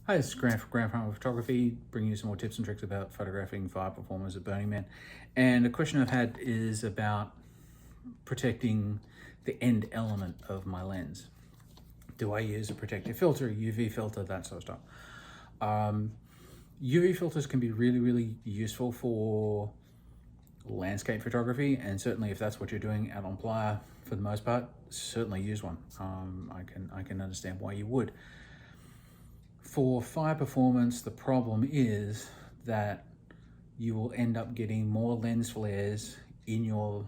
Hi, this is Grant from Grant Farmer Photography, bringing you some more tips and tricks about photographing fire performers at Burning Man. And a question I've had is about protecting the end element of my lens. Do I use a protective filter, UV filter, that sort of stuff? UV filters can be really useful for landscape photography, and certainly if that's what you're doing out on playa for the most part, certainly use one. I can understand why you would. For fire performance, the problem is that you will end up getting more lens flares in your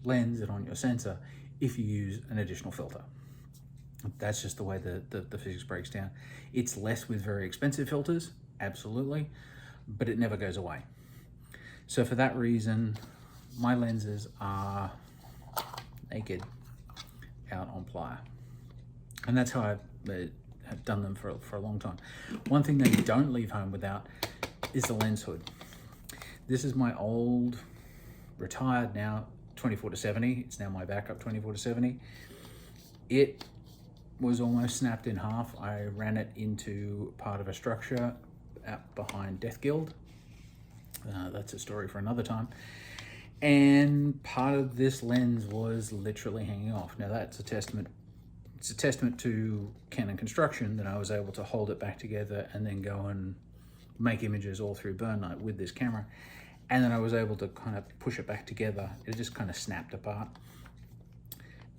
lens and on your sensor if you use an additional filter. That's just the way the physics breaks down. It's less with very expensive filters, absolutely, but it never goes away. So for that reason, my lenses are naked out on playa. And that's how have done them for a long time. One thing they don't leave home without is the lens hood. This is my old, retired now, 24-70. It's now my backup 24-70. It was almost snapped in half. I ran it into part of a structure out behind Death Guild. That's a story for another time. And part of this lens was literally hanging off. Now that's a testament. It's a testament to Canon construction that I was able to hold it back together and then go and make images all through burn night with this camera. And then I was able to kind of push it back together. It just kind of snapped apart.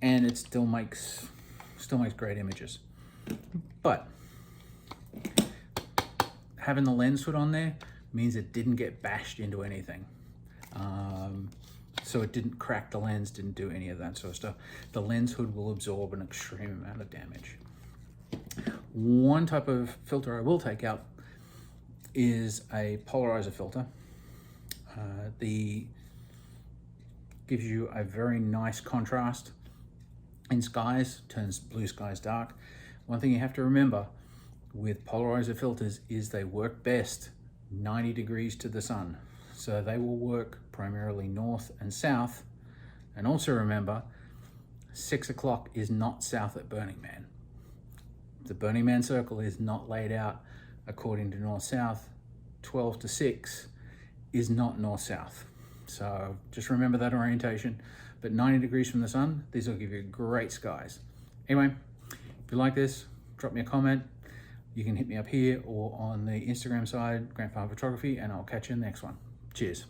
And it still makes great images. But having the lens hood on there means it didn't get bashed into anything. So it didn't crack the lens, didn't do any of that sort of stuff. The lens hood will absorb an extreme amount of damage. One type of filter I will take out is a polarizer filter. Gives you a very nice contrast in skies, turns blue skies dark. One thing you have to remember with polarizer filters is they work best 90 degrees to the sun. So they will work primarily north and south. And also remember, 6 o'clock is not south at Burning Man. The Burning Man circle is not laid out according to north-south. 12 to 6 is not north-south. So just remember that orientation. But 90 degrees from the sun, these will give you great skies. Anyway, if you like this, drop me a comment. You can hit me up here or on the Instagram side, Grant Farmer Photography, and I'll catch you in the next one. Cheers.